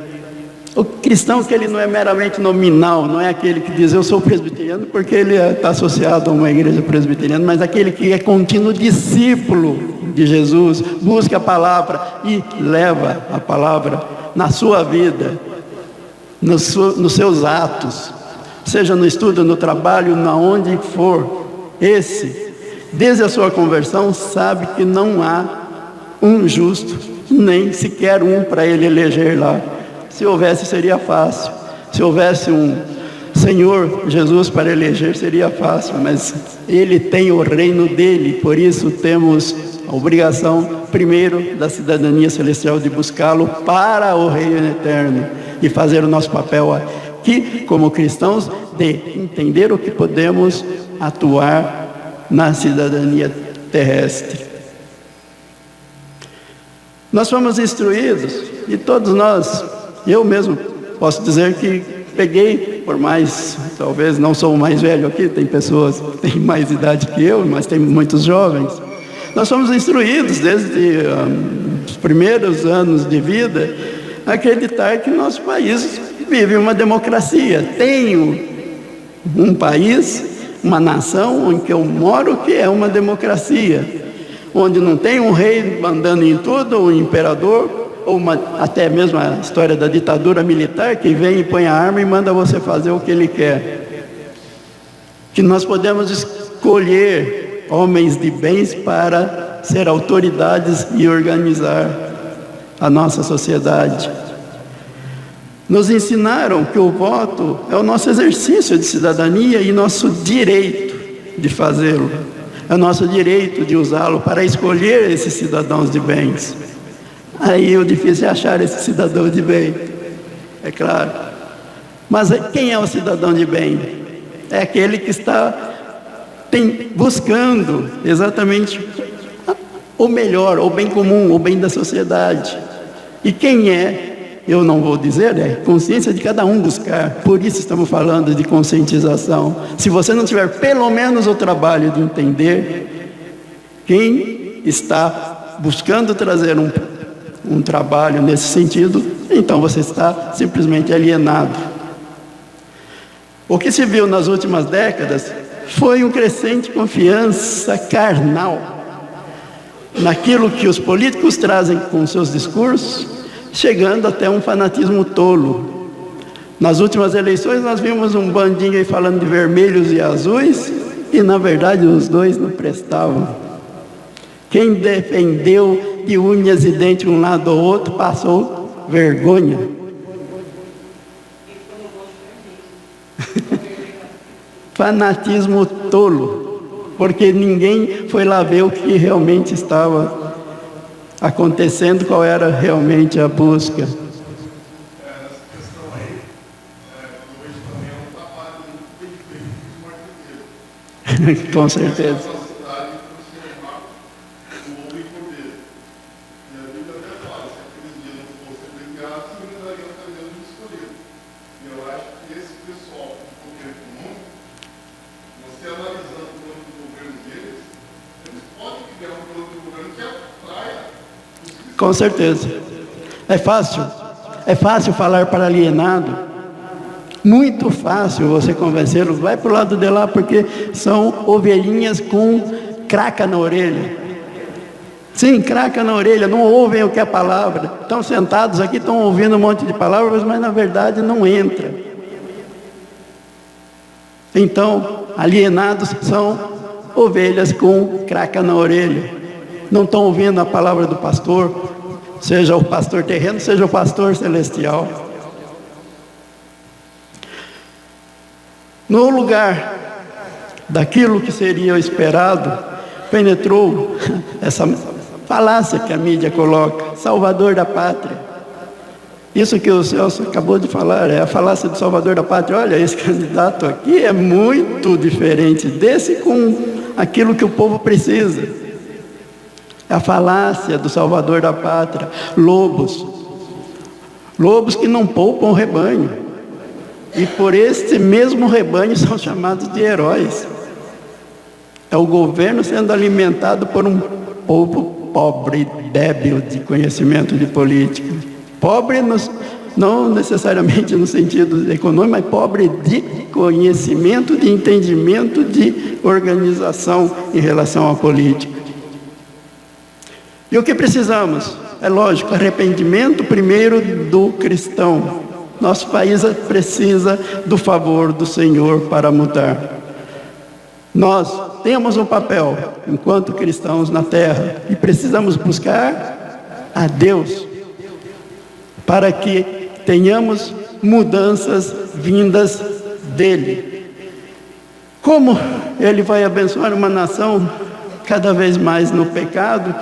O cristão, que ele não é meramente nominal, não é aquele que diz eu sou presbiteriano porque ele está associado a uma igreja presbiteriana, mas aquele que é contínuo discípulo de Jesus, busca a palavra e leva a palavra na sua vida, nos seus atos, seja no estudo, no trabalho, na onde for. Esse, desde a sua conversão, sabe que não há um justo, nem sequer um para ele eleger lá. Se houvesse, seria fácil. Se houvesse um Senhor Jesus para eleger, seria fácil, mas Ele tem o reino dele, por isso temos a obrigação, primeiro, da cidadania celestial, de buscá-lo para o reino eterno e fazer o nosso papel aqui, como cristãos, de entender o que podemos atuar na cidadania terrestre. Nós fomos instruídos, e todos nós, eu mesmo posso dizer que peguei, por mais, talvez não sou o mais velho aqui, tem pessoas que têm mais idade que eu, mas tem muitos jovens. Nós fomos instruídos desde os primeiros anos de vida a acreditar que nosso país vive uma democracia. Tem um país, uma nação em que eu moro que é uma democracia, onde não tem um rei mandando em tudo, um imperador, ou até mesmo a história da ditadura militar, que vem e põe a arma e manda você fazer o que ele quer. Que nós podemos escolher homens de bens para ser autoridades e organizar a nossa sociedade. Nos ensinaram que o voto é o nosso exercício de cidadania e nosso direito de fazê-lo. É o nosso direito de usá-lo para escolher esses cidadãos de bens. Aí o difícil é achar esse cidadão de bem, é claro. Mas quem é o cidadão de bem? É aquele que está buscando exatamente o melhor, o bem comum, o bem da sociedade. E quem é, eu não vou dizer, é consciência de cada um buscar. Por isso estamos falando de conscientização. Se você não tiver pelo menos o trabalho de entender quem está buscando trazer um trabalho nesse sentido, então você está simplesmente alienado. O que se viu nas últimas décadas foi um crescente confiança carnal naquilo que os políticos trazem com seus discursos, chegando até um fanatismo tolo. Nas últimas eleições nós vimos um bandinho aí falando de vermelhos e azuis, e na verdade os dois não prestavam. Quem defendeu de unhas e dentes um lado ou outro passou vergonha. Fanatismo tolo, porque ninguém foi lá ver o que realmente estava acontecendo, qual era realmente a busca. Essa questão aí, eu vejo também um trabalho muito bem feito dos marqueteiros. Com certeza. Capacidade de transformar o homem em cordeiro. E a Bíblia até fala, se aqueles dias não fossem obrigados, eles dariam caminho de escolhido. E eu acho que esse pessoal, com poder econômico, você analisando o plano do governo deles, eles podem criar um plano do governo que atraia os cristãos. Com certeza. É fácil falar para alienado, muito fácil você convencê-lo, vai para o lado de lá, porque são ovelhinhas com craca na orelha. Sim, craca na orelha, não ouvem o que é a palavra. Estão sentados aqui, estão ouvindo um monte de palavras, mas na verdade não entra. Então, alienados são ovelhas com craca na orelha. Não estão ouvindo a palavra do pastor, seja o pastor terreno, seja o pastor celestial. No lugar daquilo que seria esperado, penetrou essa falácia que a mídia coloca, salvador da pátria. Isso que o Celso acabou de falar, é a falácia do salvador da pátria. Olha, esse candidato aqui é muito diferente desse com aquilo que o povo precisa. A falácia do salvador da pátria. Lobos que não poupam o rebanho, e por este mesmo rebanho são chamados de heróis. É o governo sendo alimentado por um povo pobre, débil de conhecimento de política. Pobre não necessariamente no sentido econômico, mas pobre de conhecimento, de entendimento, de organização em relação à política. E o que precisamos? É lógico, arrependimento primeiro do cristão. Nosso país precisa do favor do Senhor para mudar. Nós temos um papel, enquanto cristãos na terra, e precisamos buscar a Deus, para que tenhamos mudanças vindas dEle. Como Ele vai abençoar uma nação cada vez mais no pecado?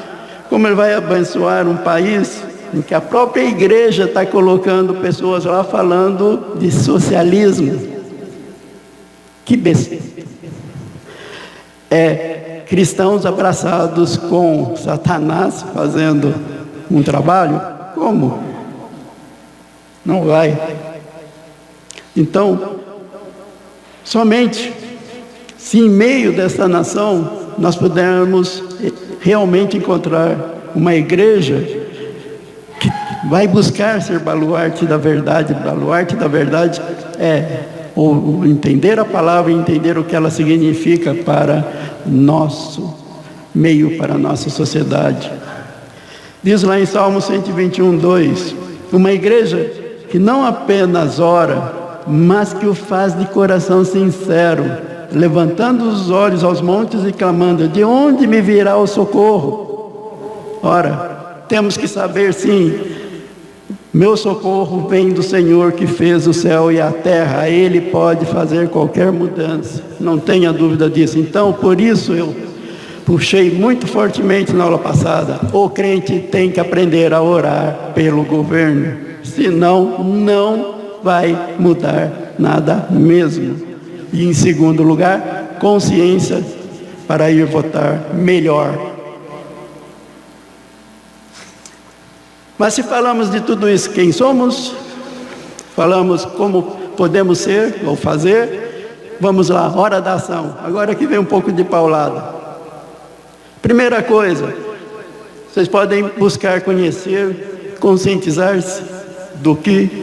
Como Ele vai abençoar um país em que a própria igreja está colocando pessoas lá falando de socialismo? Que besteira! Cristãos abraçados com Satanás fazendo um trabalho? Como? Não vai. Então, somente se em meio dessa nação nós pudermos realmente encontrar uma igreja que vai buscar ser baluarte da verdade. Baluarte da verdade é ou entender a palavra e entender o que ela significa para nosso meio, para a nossa sociedade. Diz lá em Salmo 121, 2, uma igreja que não apenas ora, mas que o faz de coração sincero, levantando os olhos aos montes e clamando: de onde me virá o socorro? Ora, temos que saber sim, meu socorro vem do Senhor que fez o céu e a terra. Ele pode fazer qualquer mudança, não tenha dúvida disso. Então, por isso eu puxei muito fortemente na aula passada: o crente tem que aprender a orar pelo governo, senão não vai mudar nada mesmo. E em segundo lugar, consciência para ir votar melhor. Mas se falamos de tudo isso, quem somos? Falamos como podemos ser ou fazer. Vamos lá, hora da ação. Agora que vem um pouco de paulada. Primeira coisa, vocês podem buscar conhecer, conscientizar-se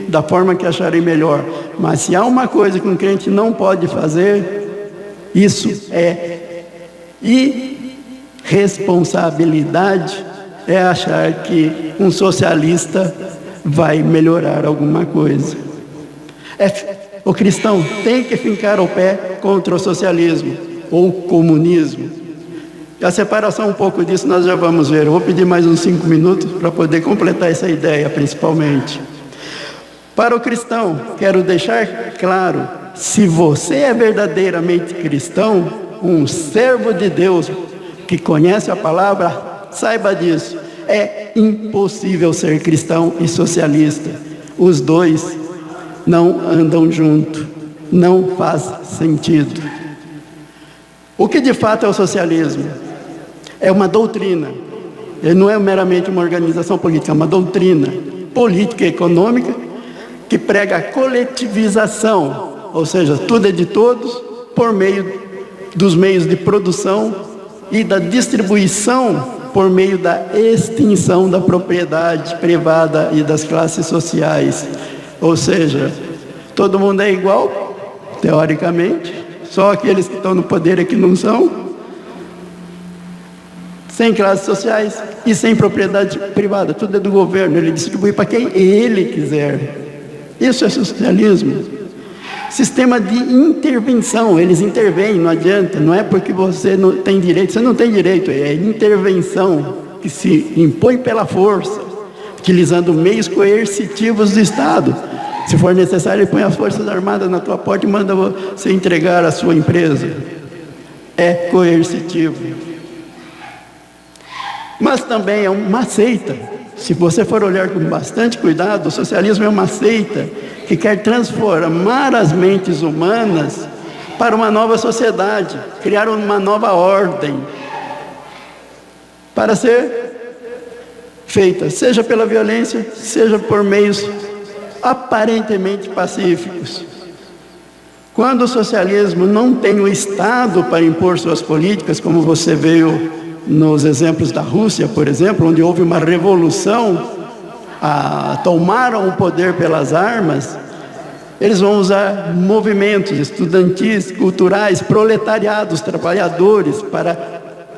da forma que acharem melhor. Mas se há uma coisa que um crente não pode fazer, isso é irresponsabilidade, é achar que um socialista vai melhorar alguma coisa. O cristão tem que fincar o pé contra o socialismo ou o comunismo. A separação um pouco disso nós já vamos ver. Eu vou pedir mais uns 5 minutos para poder completar essa ideia, principalmente. Para o cristão, quero deixar claro, se você é verdadeiramente cristão, um servo de Deus que conhece a palavra, saiba disso. É impossível ser cristão e socialista. Os dois não andam juntos. Não faz sentido. O que de fato é o socialismo? É uma doutrina. Ele não é meramente uma organização política, é uma doutrina política e econômica que prega a coletivização, ou seja, tudo é de todos, por meio dos meios de produção e da distribuição por meio da extinção da propriedade privada e das classes sociais. Ou seja, todo mundo é igual, teoricamente, só aqueles que estão no poder é que não são, sem classes sociais e sem propriedade privada, tudo é do governo, ele distribui para quem ele quiser. Isso é socialismo. Sistema de intervenção, eles intervêm, não adianta, não é porque você não tem direito, você não tem direito, é intervenção que se impõe pela força, utilizando meios coercitivos do Estado. Se for necessário, ele põe as forças armadas na tua porta e manda você entregar a sua empresa. É coercitivo. Mas também é uma seita. Se você for olhar com bastante cuidado, o socialismo é uma seita que quer transformar as mentes humanas para uma nova sociedade, criar uma nova ordem, para ser feita, seja pela violência, seja por meios aparentemente pacíficos. Quando o socialismo não tem o Estado para impor suas políticas, como você viu nos exemplos da Rússia, por exemplo, onde houve uma revolução, tomaram o poder pelas armas, eles vão usar movimentos estudantis, culturais, proletariados, trabalhadores, para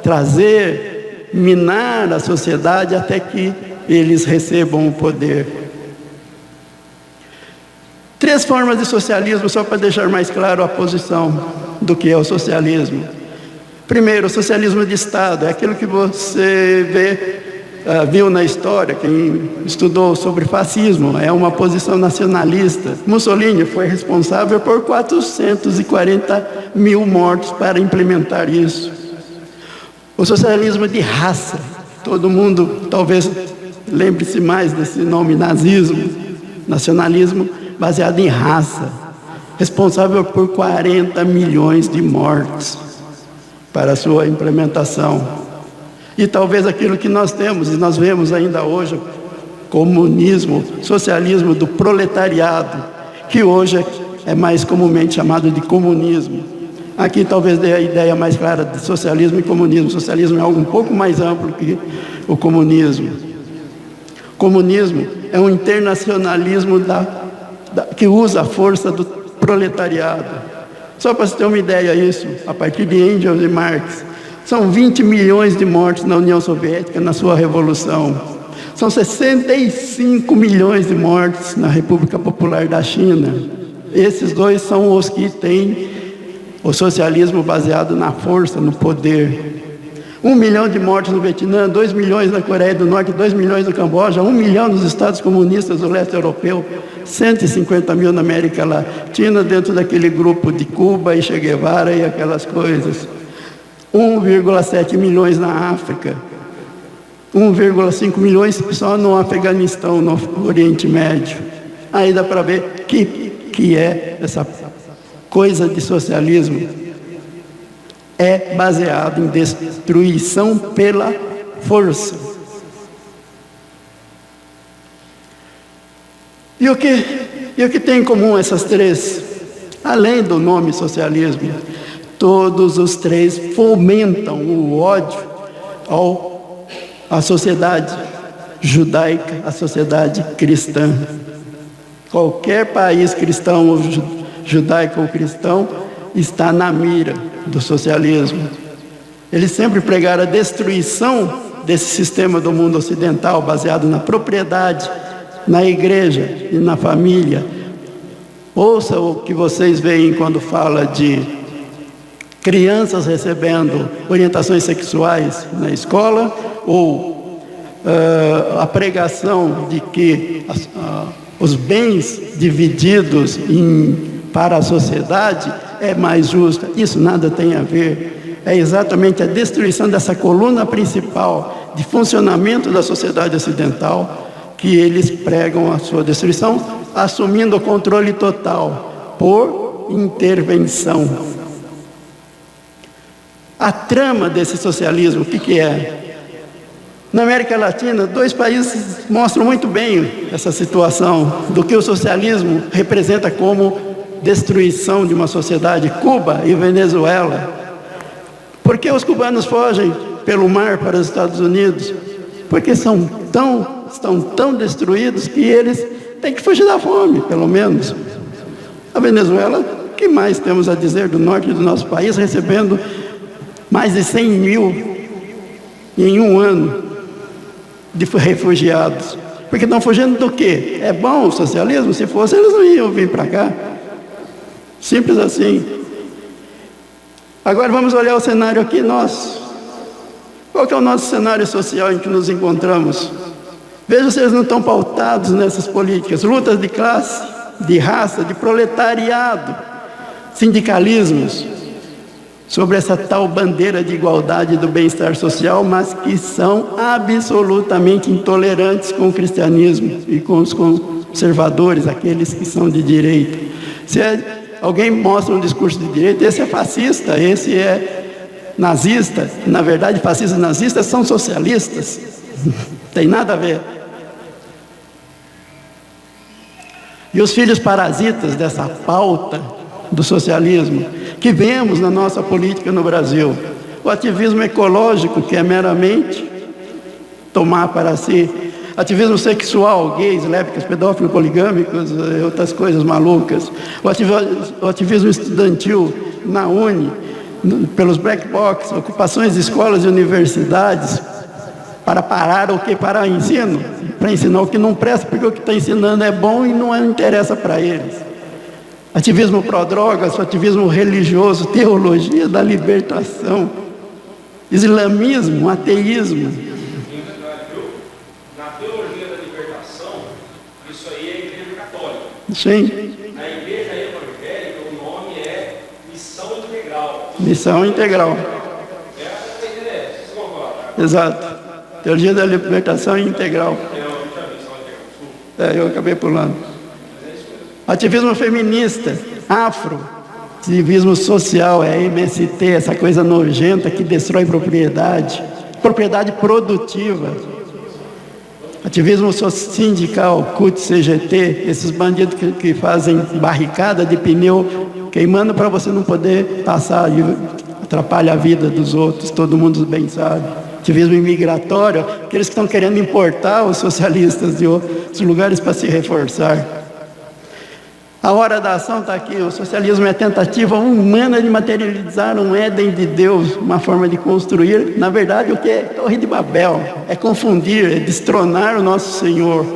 trazer, minar a sociedade até que eles recebam o poder. 3 formas de socialismo, só para deixar mais claro a posição do que é o socialismo. Primeiro, o socialismo de Estado, é aquilo que você viu na história, quem estudou sobre fascismo, é uma posição nacionalista. Mussolini foi responsável por 440 mil mortos para implementar isso. O socialismo de raça, todo mundo talvez lembre-se mais desse nome, nazismo, nacionalismo baseado em raça, responsável por 40 milhões de mortes para a sua implementação. E talvez aquilo que nós temos, e nós vemos ainda hoje, comunismo, socialismo do proletariado, que hoje é mais comumente chamado de comunismo. Aqui talvez dê a ideia mais clara de socialismo e comunismo. O socialismo é algo um pouco mais amplo que o comunismo. Comunismo é um internacionalismo que usa a força do proletariado. Só para você ter uma ideia isso, a partir de Engels e Marx, são 20 milhões de mortes na União Soviética na sua revolução. São 65 milhões de mortes na República Popular da China. Esses dois são os que têm o socialismo baseado na força, no poder. 1 milhão de mortes no Vietnã, 2 milhões na Coreia do Norte, 2 milhões no Camboja, 1 milhão nos Estados comunistas do leste europeu, 150 mil na América Latina, dentro daquele grupo de Cuba e Che Guevara e aquelas coisas. 1,7 milhões na África, 1,5 milhões só no Afeganistão, no Oriente Médio. Aí dá para ver que é essa coisa de socialismo. É baseado em destruição pela força. E o que tem em comum essas 3? Além do nome socialismo, todos os 3 fomentam o ódio à sociedade judaica, à sociedade cristã. Qualquer país cristão ou judaico ou cristão está na mira do socialismo. Eles sempre pregaram a destruição desse sistema do mundo ocidental, baseado na propriedade, na igreja e na família. Ouça o que vocês veem quando fala de crianças recebendo orientações sexuais na escola, ou a pregação de que os bens divididos para a sociedade é mais justo. Isso nada tem a ver. É exatamente a destruição dessa coluna principal de funcionamento da sociedade ocidental que eles pregam a sua destruição, assumindo o controle total por intervenção. A trama desse socialismo, o que é? Na América Latina, 2 países mostram muito bem essa situação do que o socialismo representa como destruição de uma sociedade: Cuba e Venezuela. Por que os cubanos fogem pelo mar para os Estados Unidos? Porque estão tão destruídos que eles têm que fugir da fome, pelo menos. A Venezuela, o que mais temos a dizer do norte do nosso país, recebendo mais de 100 mil em um ano de refugiados? Porque estão fugindo do quê? É bom o socialismo? Se fosse, eles não iam vir para cá. Simples assim. Agora vamos olhar o cenário aqui nosso. Qual que é o nosso cenário social em que nos encontramos? Veja se eles não estão pautados nessas políticas: lutas de classe, de raça, de proletariado, sindicalismos, sobre essa tal bandeira de igualdade e do bem-estar social, mas que são absolutamente intolerantes com o cristianismo e com os conservadores, aqueles que são de direita. Se alguém mostra um discurso de direita, esse é fascista, esse é nazista. Na verdade, fascistas e nazistas são socialistas. Tem nada a ver. E os filhos parasitas dessa pauta do socialismo que vemos na nossa política no Brasil: o ativismo ecológico, que é meramente tomar para si, ativismo sexual, gays, lésbicas, pedófilos, poligâmicos e outras coisas malucas, o ativismo estudantil na Uni, pelos black box, ocupações de escolas e universidades, para parar o que? Para ensino, para ensinar o que não presta, porque o que está ensinando é bom e não interessa para eles. Ativismo pró-drogas, ativismo religioso, teologia da libertação, islamismo, ateísmo. Na teologia da libertação, isso aí é a Igreja Católica. Sim. Na Igreja Evangélica, o nome é Missão Integral. Missão integral. Vocês vão falar? Exato. Teologia da libertação integral. Eu acabei pulando. Ativismo feminista, afro, ativismo social, é MST, essa coisa nojenta que destrói propriedade produtiva. Ativismo sindical, CUT, CGT, esses bandidos que fazem barricada de pneu queimando para você não poder passar, e atrapalha a vida dos outros, todo mundo bem sabe. Ativismo imigratório, aqueles que estão querendo importar os socialistas de outros lugares para se reforçar. A hora da ação está aqui. O socialismo é a tentativa humana de materializar um Éden de Deus, uma forma de construir, na verdade, o que é Torre de Babel, é confundir, é destronar o nosso Senhor.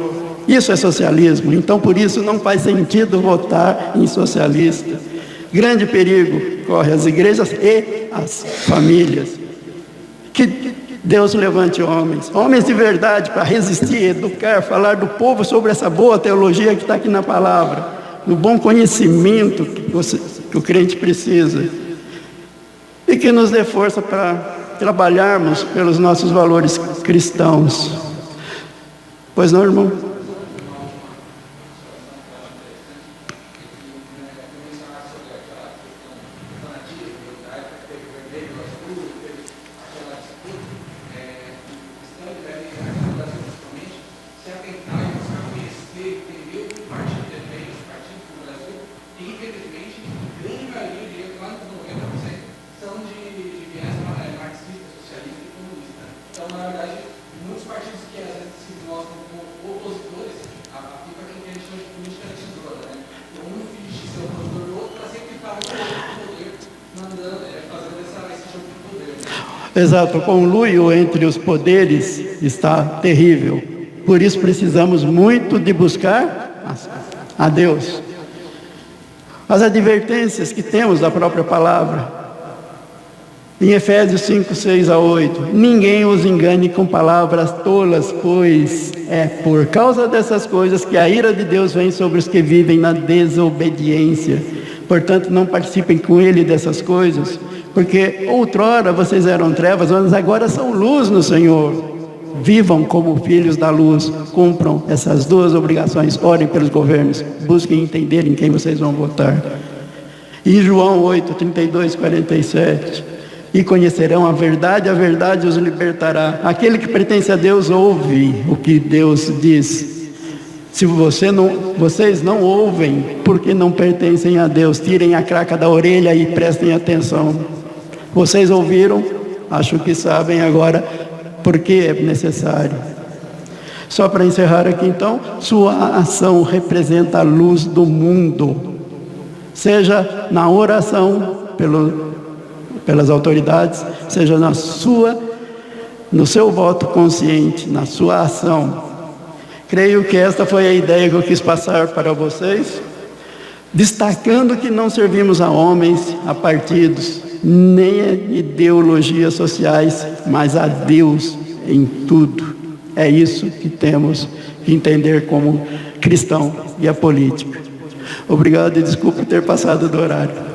Isso é socialismo. Então, por isso, não faz sentido votar em socialista. Grande perigo corre as igrejas e as famílias. Que Deus levante homens de verdade para resistir, educar, falar do povo sobre essa boa teologia que está aqui na palavra, no bom conhecimento que o crente precisa, e que nos dê força para trabalharmos pelos nossos valores cristãos. Pois não, irmão? Então, na verdade, muitos partidos que às vezes se mostram como oposição Exato, o conluio entre os poderes está terrível. Por isso precisamos muito de buscar a Deus. As advertências que temos da própria palavra. Em Efésios 5, 6 a 8. Ninguém os engane com palavras tolas, pois é por causa dessas coisas que a ira de Deus vem sobre os que vivem na desobediência. Portanto, não participem com ele dessas coisas, porque outrora vocês eram trevas, mas agora são luz no Senhor. Vivam como filhos da luz, cumpram essas duas obrigações, orem pelos governos, busquem entender em quem vocês vão votar. E João 8, 32, 47, e conhecerão a verdade os libertará. Aquele que pertence a Deus ouve o que Deus diz. Se vocês não ouvem, porque não pertencem a Deus, tirem a craca da orelha e prestem atenção. Vocês ouviram, acho que sabem agora porque é necessário. Só para encerrar aqui então, sua ação representa a luz do mundo, seja na oração pelas autoridades, seja no seu voto consciente, na sua ação. Creio que esta foi a ideia que eu quis passar para vocês, destacando que não servimos a homens, a partidos, nem a ideologias sociais, mas a Deus em tudo. É isso que temos que entender como cristão e a política. Obrigado e desculpe ter passado do horário.